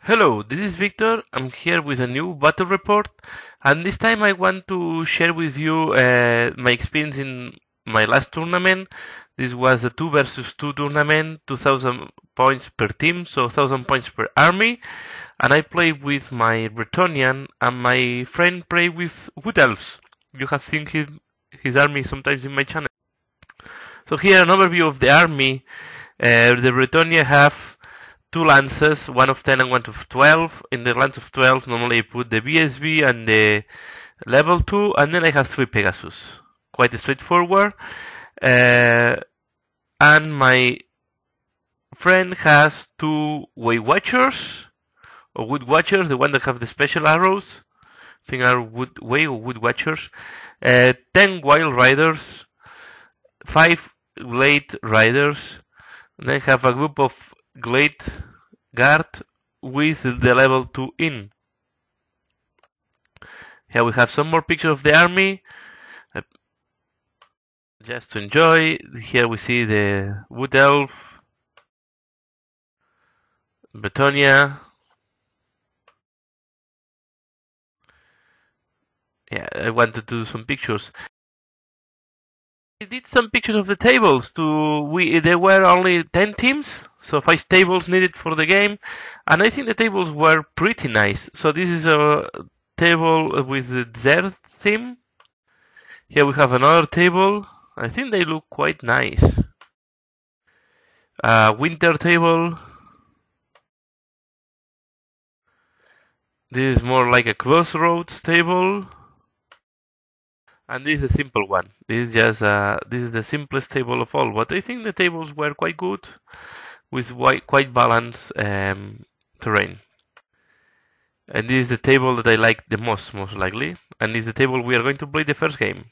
Hello, this is Victor. I'm here with a new battle report, and this time I want to share with you my experience in my last tournament. This was a 2 versus 2 tournament, 2000 points per team, so 1000 points per army, and I played with my Bretonnian, and my friend played with Wood Elves. You have seen his army sometimes in my channel. So here an overview of the army. The Bretonnia have two lances, one of 10 and one of 12. In the lance of 12, normally I put the BSB and the level 2, and then I have 3 Pegasus. Quite straightforward. And my friend has 2 Way Watchers, or Wood Watchers, the one that have the special arrows. I think are Way or Wood Watchers. 10 Wild Riders, 5 Glade Riders, and then have a group of Glade Guard with the level 2 in. Here we have some more pictures of the army. Just to enjoy. Here we see the Wood Elf, Bretonnia. Yeah, I wanted to do some pictures. I did some pictures of the tables. There were only 10 teams, so 5 tables needed for the game, and I think the tables were pretty nice. So this is a table with the Zerd theme. Here we have another table. I think they look quite nice. Winter table. This is more like a crossroads table. And this is a simple one. This is the simplest table of all. But I think the tables were quite good, with quite balanced terrain. And this is the table that I like the most likely. And this is the table we are going to play the first game.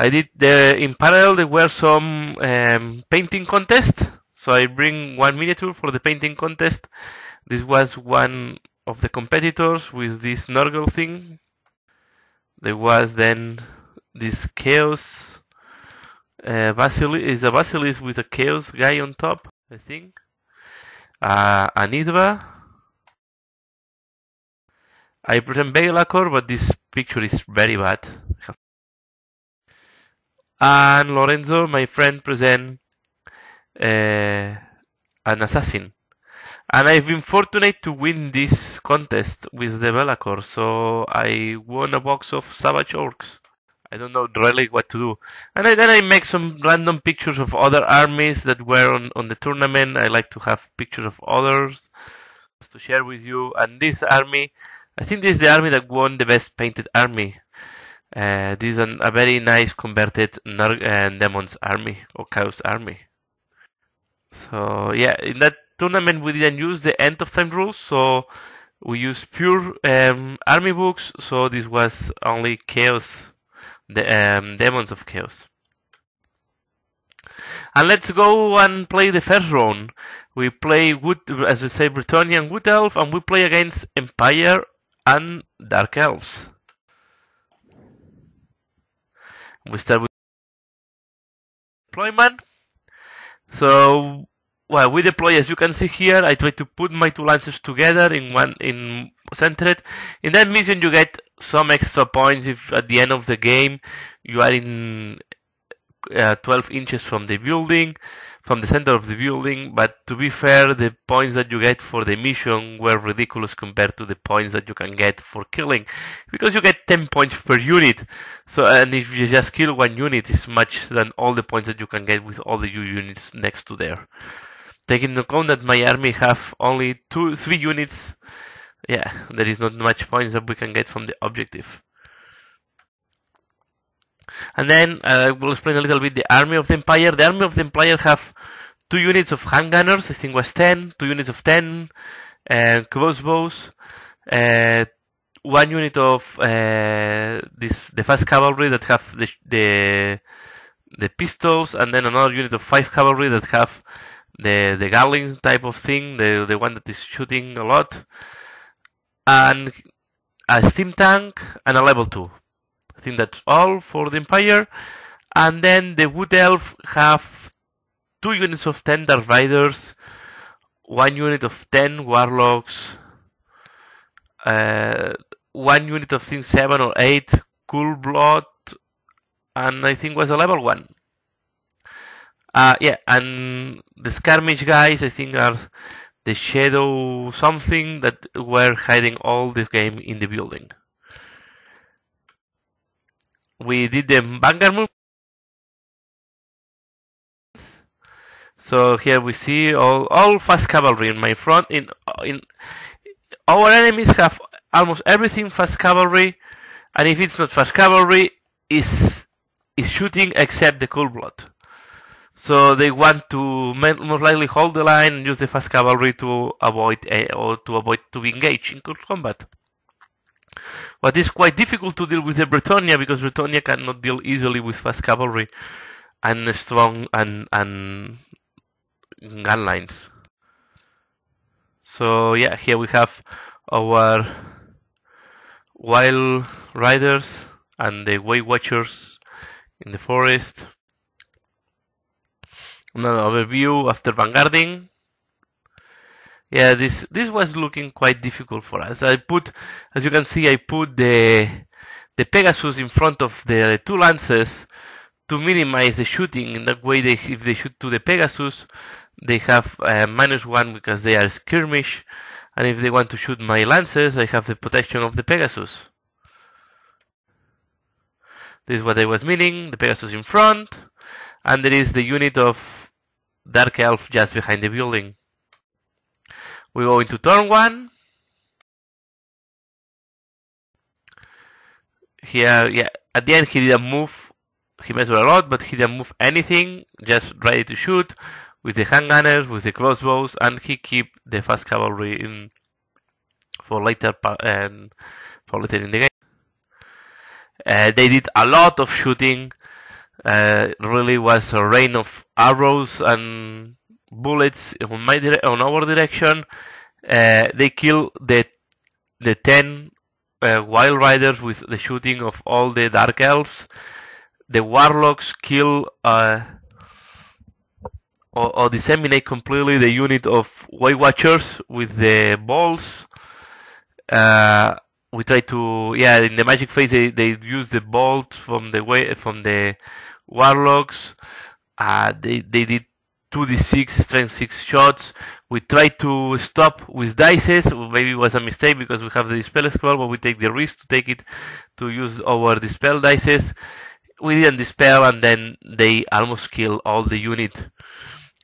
In parallel there were some painting contest. So I bring one miniature for the painting contest. This was one of the competitors with this Nurgle thing. There was then this Chaos Basilisk with a Chaos guy on top, I think. An Hydra. I present Begalacor, but this picture is very bad. And Lorenzo, my friend, present an Assassin. And I've been fortunate to win this contest with the Be'lakor, so I won a box of Savage Orcs. I don't know really what to do. And then I make some random pictures of other armies that were on the tournament. I like to have pictures of others to share with you. And this army, I think this is the army that won the best painted army. This is a very nice converted Demons army, or Chaos army. So yeah, in that tournament we didn't use the end of time rules, so we used pure army books, so this was only Chaos, the Demons of Chaos. And let's go and play the first round. We play as we say, Bretonnian Wood Elf, and we play against Empire and Dark Elves. We start with deployment. So, well, we deploy, as you can see here. I try to put my 2 lances together in centered. In that mission, you get some extra points if at the end of the game you are in 12 inches from the building, from the center of the building. But to be fair, the points that you get for the mission were ridiculous compared to the points that you can get for killing, because you get 10 points per unit. So, and if you just kill 1 unit, it's much than all the points that you can get with all the units next to there. Taking into account that my army have only 3 units, yeah, there is not much points that we can get from the objective. And then I will explain a little bit the army of the Empire. The army of the Empire have 2 units of handgunners, I think was 10, 2 units of 10, crossbows, 1 unit of the fast cavalry that have the pistols, and then another unit of 5 cavalry that have the Gatling type of thing, the one that is shooting a lot, and a steam tank and a level 2. I think that's all for the Empire. And then the Wood Elf have 2 units of 10 Dark Riders, 1 unit of 10 warlocks, 1 unit of thing 7 or 8 cool blood, and I think was a level 1. Yeah, and the skirmish guys I think are the shadow something that were hiding all the game in the building. We did the vanguard move. So here we see all fast cavalry in my front. In our enemies have almost everything fast cavalry, and if it's not fast cavalry, is shooting except the cool blood. So they want to most likely hold the line and use the fast cavalry to avoid to be engaged in close combat. But it's quite difficult to deal with the Bretonia because Bretonia cannot deal easily with fast cavalry and strong and gun lines. So yeah, here we have our wild riders and the way watchers in the forest. Another overview after vanguarding. Yeah, this was looking quite difficult for us. As you can see, I put the Pegasus in front of the two lances to minimize the shooting. In that way, if they shoot to the Pegasus, they have -1 because they are skirmish, and if they want to shoot my lances, I have the protection of the Pegasus. This is what I was meaning, the Pegasus in front, and there is the unit of Dark Elf just behind the building. We go into turn 1. Here, yeah, at the end he didn't move, he messed a lot, but he didn't move anything, just ready to shoot with the handgunners, with the crossbows, and he keep the fast cavalry in for later in the game. They did a lot of shooting. Really was a rain of arrows and bullets on our direction. They killed the 10 wild riders with the shooting of all the dark elves. The warlocks kill or disseminate completely the unit of white watchers with the balls. We try to, yeah, in the magic phase they use the bolt from the warlocks. They did 2d6 strength 6 shots. We tried to stop with dices. Maybe it was a mistake because we have the dispel scroll, but we take the risk to take it to use our dispel dices. We didn't dispel, and then they almost kill all the unit.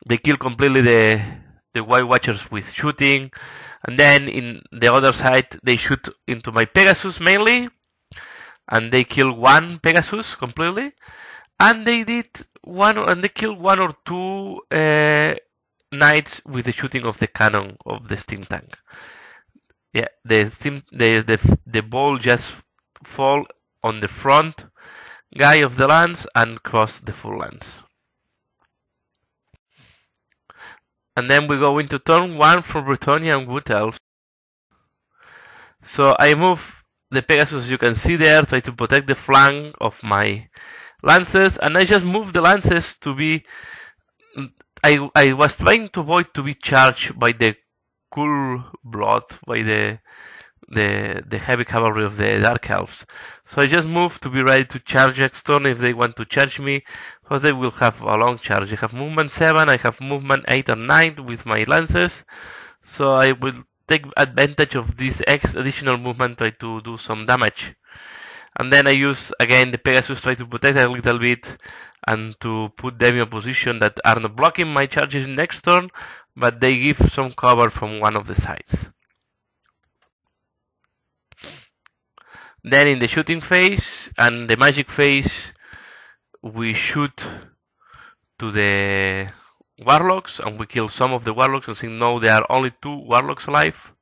They kill completely the white watchers with shooting. And then in the other side, they shoot into my Pegasus mainly, and they kill one Pegasus completely. And they killed 1 or 2 knights with the shooting of the cannon of the steam tank. Yeah, the ball just fall on the front guy of the lance and cross the full lance. And then we go into turn 1 for Bretonia and Wood Elves. So I move the Pegasus, you can see there, try to protect the flank of my lances, and I just move the lances to be. I was trying to avoid to be charged by the cool blood, by the heavy cavalry of the Dark Elves. So I just move to be ready to charge next turn if they want to charge me, because they will have a long charge. I have movement 7, I have movement 8 and 9 with my lances, so I will take advantage of this additional movement, try to do some damage. And then I use again the Pegasus, try to protect a little bit and to put them in a position that are not blocking my charges next turn, but they give some cover from one of the sides. Then in the shooting phase and the magic phase, we shoot to the warlocks and we kill some of the warlocks. I think now there are only 2 warlocks alive.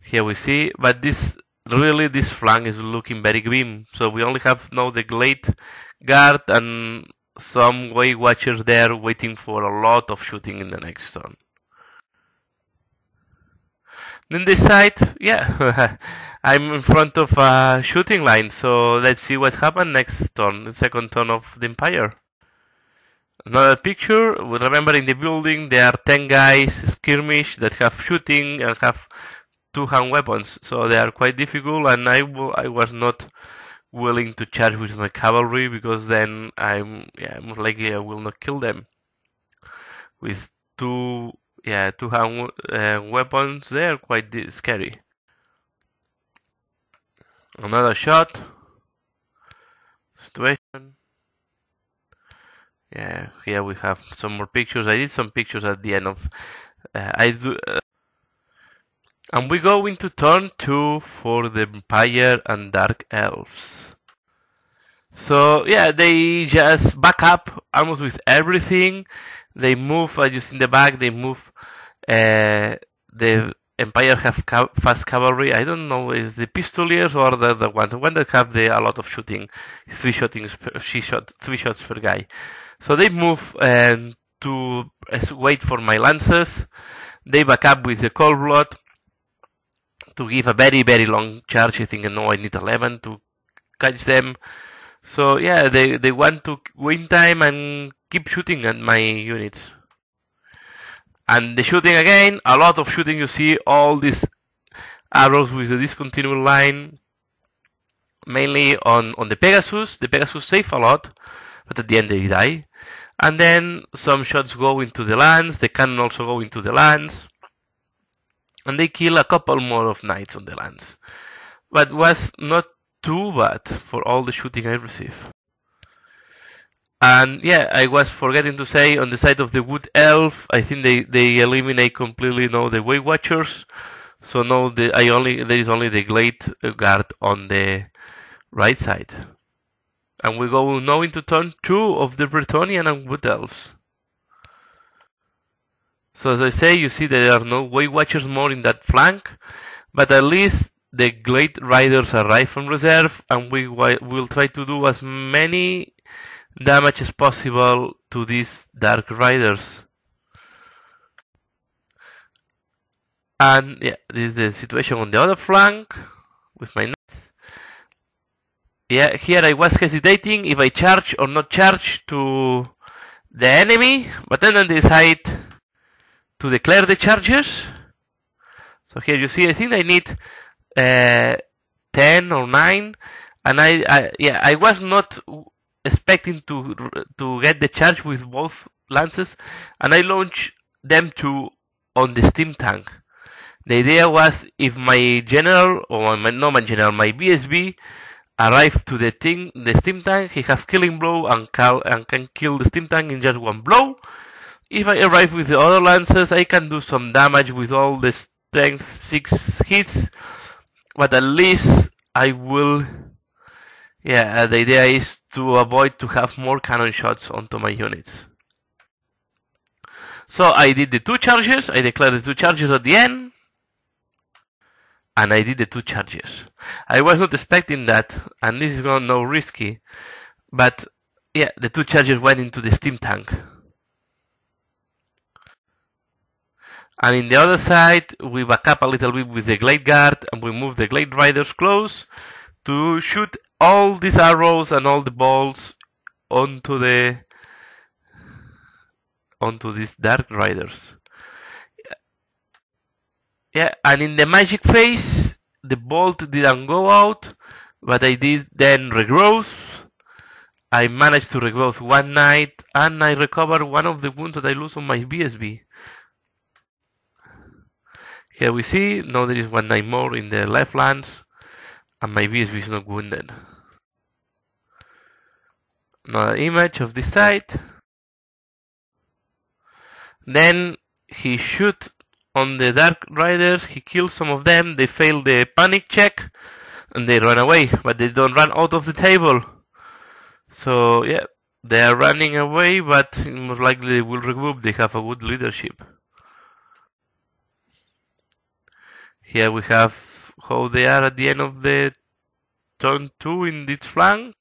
Here we see, but this flank is looking very grim. So we only have now the Glade Guard and some White Watchers there waiting for a lot of shooting in the next turn. Then this side, yeah, I'm in front of a shooting line, so let's see what happens next turn, the second turn of the Empire. Another picture, remember in the building there are 10 guys skirmish that have shooting and have two-hand weapons, so they are quite difficult, and I was not willing to charge with my cavalry because then most likely I will not kill them. With two-hand weapons, they are quite scary. Another shot. Situation. Yeah, here we have some more pictures. I did some pictures at the end of. And we go into turn 2 for the Empire and Dark Elves. So yeah, they just back up almost with everything. They move, as you see in the back, they move. The Empire have fast cavalry. I don't know, is the Pistoliers or the one that have a lot of shooting, 3 shots per guy. So they move to wait for my lances. They back up with the Cold Blood to give a very, very long charge. I think I need 11 to catch them. So yeah, they want to win time and keep shooting at my units. And the shooting again, a lot of shooting. You see all these arrows with the discontinued line, mainly on the Pegasus. The Pegasus save a lot, but at the end they die. And then some shots go into the lands. The cannon also go into the lands. And they kill a couple more of knights on the lands. But was not too bad for all the shooting I received. And yeah, I was forgetting to say, on the side of the Wood Elf, I think they eliminate completely the Weight Watchers. So there is only the Glade Guard on the right side. And we go now into turn 2 of the Bretonnian and Wood Elves. So as I say, you see there are no Weight Watchers more in that flank, but at least the Glade Riders arrive from reserve, and we will try to do as many damage as possible to these Dark Riders. And yeah, this is the situation on the other flank with my knights. Yeah, here I was hesitating if I charge or not charge to the enemy, but then I decide to declare the charges. So here you see, I think I need 10 or 9, and I was not expecting to get the charge with both lances, and I launched them on the steam tank. The idea was if my general, or my BSB arrived to the steam tank, he have killing blow and can kill the steam tank in just one blow. If I arrive with the other lances, I can do some damage with all the strength 6 hits, but at least I will. Yeah, the idea is to avoid to have more cannon shots onto my units. So I did the 2 charges, I declared the 2 charges at the end, and I did the 2 charges. I was not expecting that, and this is no risky, but yeah, the 2 charges went into the steam tank. And in the other side, we back up a little bit with the Glade Guard, and we move the Glade Riders close to shoot all these arrows and all the balls onto these Dark Riders. Yeah, and in the magic phase, the bolt didn't go out, but I did then regrowth. I managed to regrowth 1 knight, and I recovered one of the wounds that I lose on my BSB. Here we see, now there is 1 knight more in the left lance, and my BSB is not wounded. Another image of this side. Then he shoots on the Dark Riders, he kills some of them, they fail the panic check, and they run away, but they don't run out of the table. So yeah, they are running away, but most likely they will regroup, they have a good leadership. Here we have how they are at the end of the turn 2 in this flank.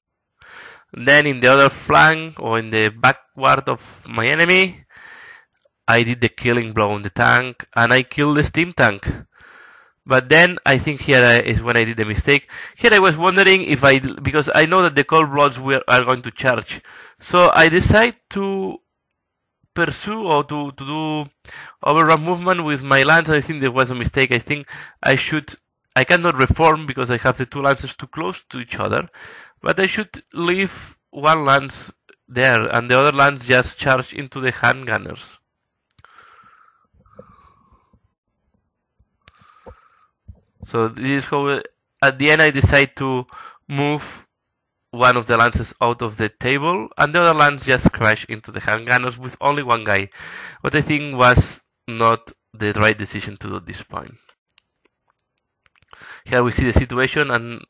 Then in the other flank, or in the backward of my enemy, I did the killing blow on the tank, and I killed the steam tank. But then I think here is when I did the mistake. Here I was wondering because I know that the Cold Bloods are going to charge. So I decided to pursue or to do overrun movement with my lance. I think there was a mistake. I think I cannot reform because I have the two lances too close to each other, but I should leave one lance there and the other lance just charge into the handgunners. So this is how at the end I decide to move one of the lances out of the table and the other lance just crash into the handgunners with only one guy. What I think was not the right decision to do at this point. Here we see the situation, and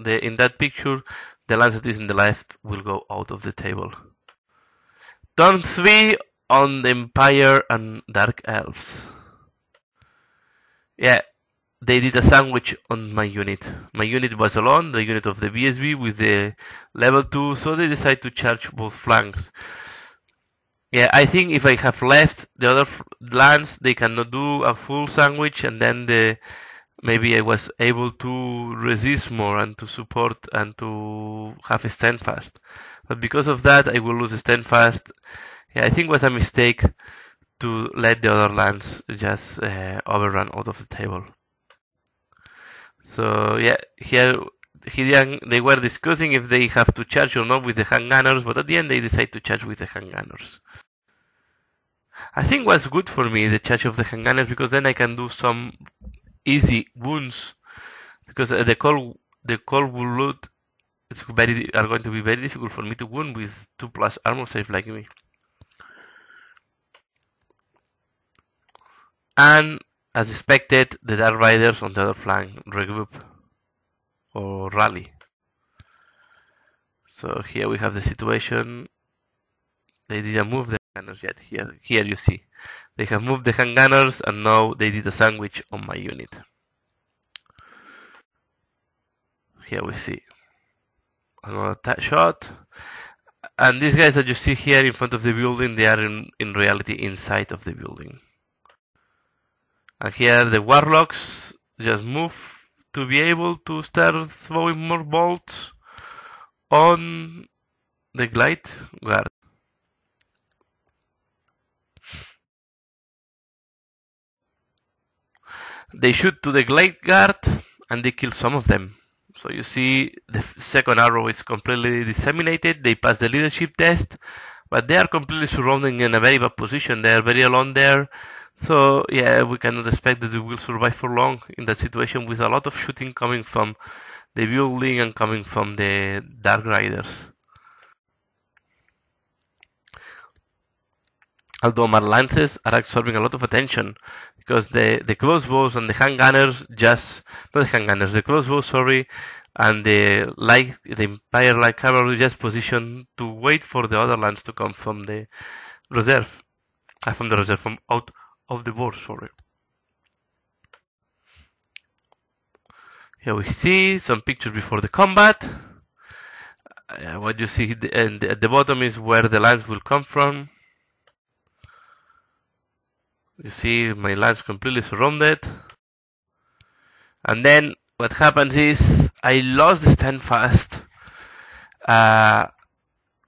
in that picture the lance that is in the left will go out of the table. Turn 3 on the Empire and Dark Elves. Yeah, they did a sandwich on my unit. My unit was alone, the unit of the BSB with the level 2, so they decided to charge both flanks. Yeah, I think if I have left the other lance, they cannot do a full sandwich, and then maybe I was able to resist more and to support and to have a stand fast. But because of that, I will lose a stand fast. Yeah, I think it was a mistake to let the other lance just overrun out of the table. So yeah, here they were discussing if they have to charge or not with the handgunners, but at the end they decide to charge with the handgunners. I think it was good for me, the charge of the handgunners, because then I can do some easy wounds, because the cold wound are going to be very difficult for me to wound with 2+ armor save like me. And as expected, the Dark Riders on the other flank regroup or rally. So here we have the situation. They didn't move the handgunners yet. Here you see. They have moved the handgunners and now they did a sandwich on my unit. Here we see another shot. And these guys that you see here in front of the building, they are in reality inside of the building. And here the warlocks just move to be able to start throwing more bolts on the glide guard. They shoot to the glide guard and they kill some of them. So you see the second arrow is completely disseminated. They pass the leadership test, but they are completely surrounded in a very bad position. They are very alone there. So yeah, we cannot expect that they will survive for long in that situation with a lot of shooting coming from the building and coming from the Dark Riders. Although my lances are absorbing a lot of attention because the crossbows and the handgunners the crossbows, sorry, and the Empire light cavalry just positioned to wait for the other lance to come from the reserve, from out of the board, sorry. Here we see some pictures before the combat. What you see at the bottom is where the lance will come from. You see my lance completely surrounded. And then what happens is I lost the stand fast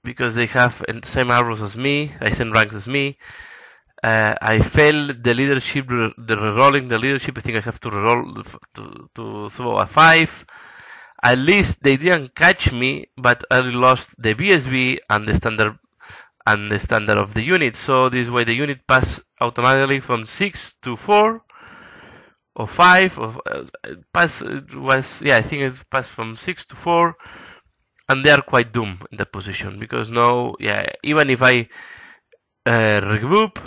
because they have the same arrows as me, same ranks as me. I failed the leadership, rerolling the leadership. I think I have to reroll to throw a 5. At least they didn't catch me, but I lost the BSB and the standard of the unit. So this way the unit passed automatically from 6 to 4 or 5. I think it passed from 6 to 4, and they are quite doomed in that position because now, even if I regroup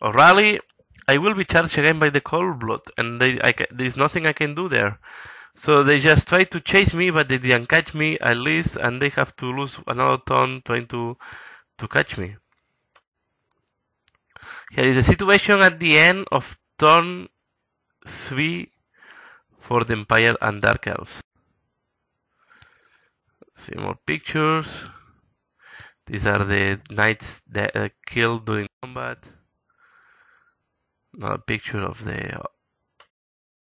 or rally, I will be charged again by the cold blood, and there's nothing I can do there. So they just tried to chase me, but they didn't catch me at least, and they have to lose another turn trying to catch me. Here is the situation at the end of turn 3 for the Empire and Dark Elves. See more pictures. These are the knights that are killed during combat. Another picture of the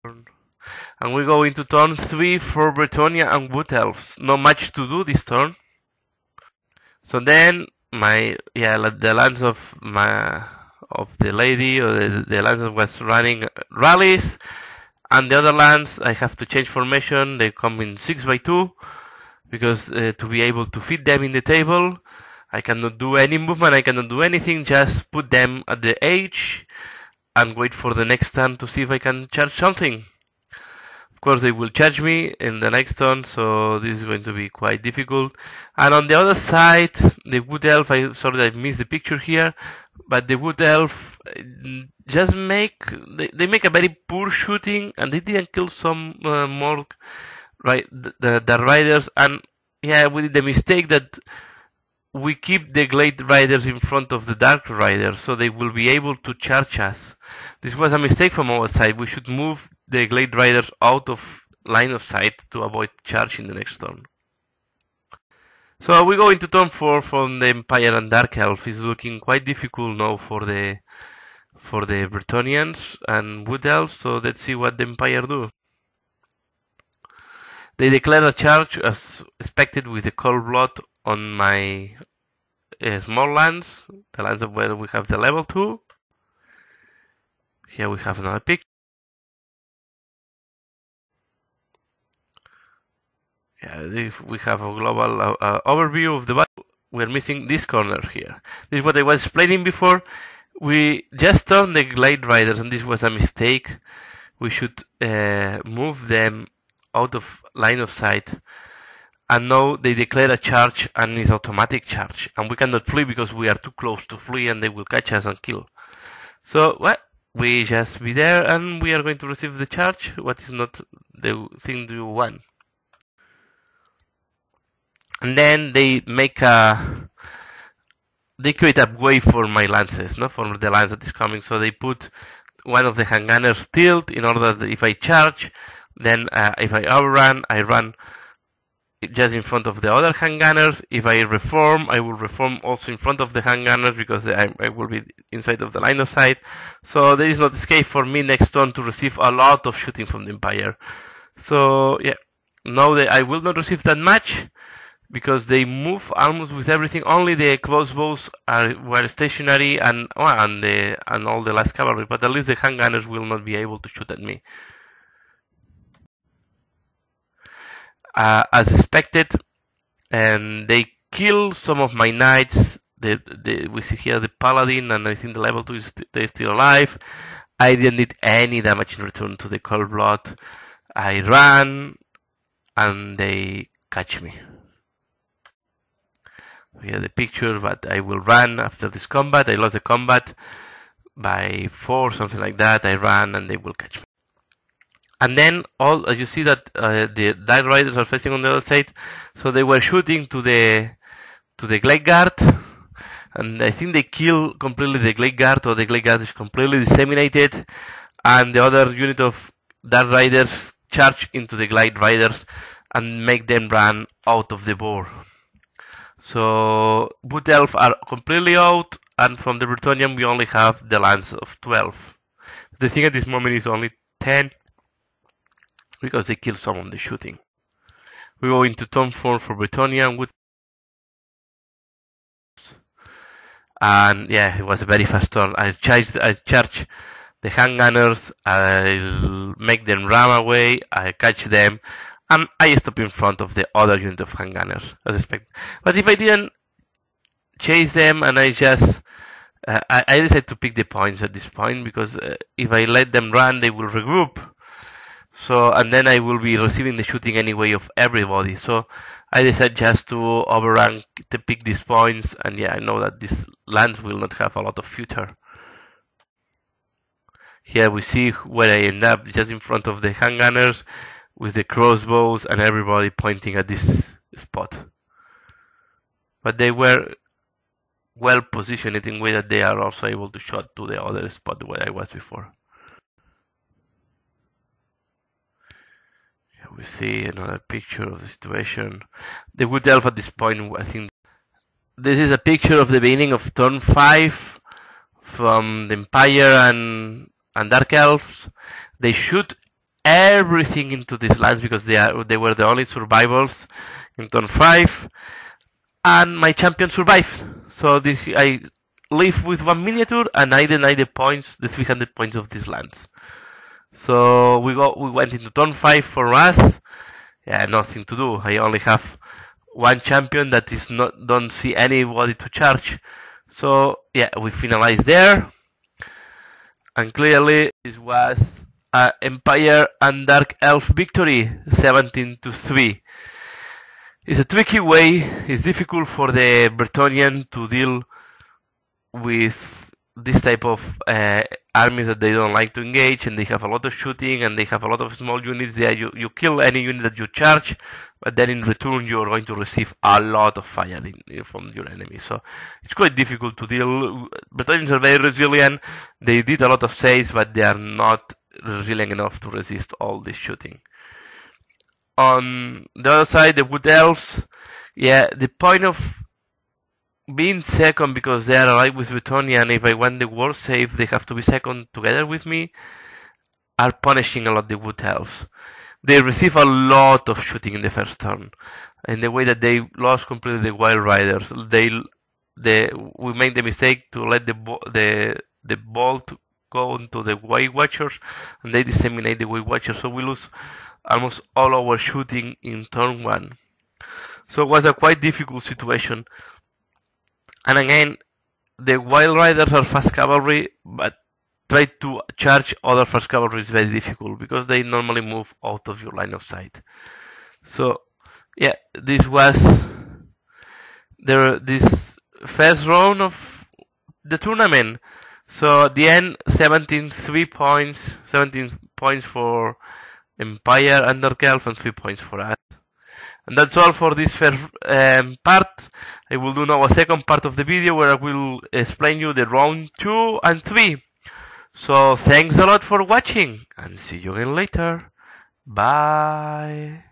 turn. And we go into turn 3 for Bretonnia and Wood Elves. Not much to do this turn. So then the lands of the lady, or the lands that was running rallies, and the other lands I have to change formation. They come in 6x2 because to be able to fit them in the table, I cannot do any movement, I cannot do anything, just put them at the edge and wait for the next turn to see if I can charge something. Of course, they will charge me in the next turn, so this is going to be quite difficult. And on the other side, the Wood Elf, sorry I missed the picture here, but the Wood Elf just they make a very poor shooting, and they didn't kill some more, right, the riders, and yeah, we did the mistake that we keep the Glade Riders in front of the Dark Riders, so they will be able to charge us. This was a mistake from our side. We should move the Glade Riders out of line of sight to avoid charge in the next turn. So we go into turn 4 from the Empire and Dark Elf. It's looking quite difficult now for the Bretonnians and Wood Elves, so let's see what the Empire do. They declare a charge as expected with the Cold Blood on my small lands, the lands where we have the level 2. Here we have another picture. Yeah, if we have a global overview of the battle. We're missing this corner here. This is what I was explaining before. We just turned the Glade Riders, and this was a mistake. We should move them out of line of sight. And now they declare a charge, and it's automatic charge. And we cannot flee because we are too close to flee, and they will catch us and kill. So, well, we just be there, and we are going to receive the charge, what is not the thing you want. And then they create a way for my lances, no, for the lance that is coming. So they put one of the handgunners tilt in order that if I charge, then if I overrun, I run just in front of the other handgunners. If I reform, I will reform also in front of the handgunners because I will be inside of the line of sight. So there is no escape for me next turn to receive a lot of shooting from the Empire. So yeah, now I will not receive that much because they move almost with everything. Only the crossbows were stationary and all the last cavalry, but at least the handgunners will not be able to shoot at me. As expected, and they kill some of my knights. We see here the paladin, and I think the level 2 they're still alive. I didn't need any damage in return to the Cold Blood. I ran, and they catch me. Here the picture, but I will run after this combat. I lost the combat by 4, something like that. I ran, and they will catch me. And then you see that the Dark Riders are facing on the other side, so they were shooting to the Glade Guard, and I think they kill completely the Glade Guard, or the Glade Guard is completely disseminated, and the other unit of Dark Riders charge into the Glade Riders and make them run out of the board. So Wood Elf are completely out, and from the Bretonnian we only have the lands of 12. The thing at this moment is only 10. Because they killed some of the shooting. We go into turn 4 for Bretonnia and Wood. And yeah, it was a very fast turn. I charge the handgunners, I make them run away, I catch them, and I stop in front of the other unit of handgunners, as expected. But if I didn't chase them and I just I decided to pick the points at this point, because if I let them run, they will regroup. So, and then I will be receiving the shooting anyway of everybody. So I decided just to overrun to pick these points, and yeah, I know that these lands will not have a lot of future. Here we see where I end up, just in front of the handgunners with the crossbows and everybody pointing at this spot. But they were well positioned in a way that they are also able to shoot to the other spot where I was before. We see another picture of the situation. The Wood Elf at this point, I think this is a picture of the beginning of turn 5 from the Empire and Dark Elves. They shoot everything into these lands because they were the only survivors in turn 5. and my champion survived. So I live with one miniature, and I deny the points, the 300 points of these lands. So we went into turn 5 for us. Yeah, nothing to do. I only have one champion that don't see anybody to charge. So yeah, we finalized there. And clearly this was Empire and Dark Elf victory, 17-3. It's a tricky way. It's difficult for the Bretonnian to deal with this type of armies that they don't like to engage, and they have a lot of shooting, and they have a lot of small units there. You kill any unit that you charge, but then in return you're going to receive a lot of fire from your enemy. So it's quite difficult to deal. Bretonnians are very resilient. They did a lot of saves, but they are not resilient enough to resist all this shooting. On the other side, the Wood Elves, yeah, the point of being second, because they are allied with Bretonnia, and if I want the war save, they have to be second together with me, are punishing a lot the Wood Elves. They receive a lot of shooting in the first turn, in the way that they lost completely the Wild Riders. We made the mistake to let the bolt go into the White Watchers, and they disseminate the White Watchers, so we lose almost all our shooting in turn 1. So it was a quite difficult situation. And again, the Wild Riders are fast cavalry, but try to charge other fast cavalry is very difficult because they normally move out of your line of sight. So yeah, this was this first round of the tournament. So at the end, 17 points for Empire and Dark Elf and 3 points for us. And that's all for this first part. I will do now a second part of the video where I will explain you the round 2 and 3. So thanks a lot for watching, and see you again later. Bye.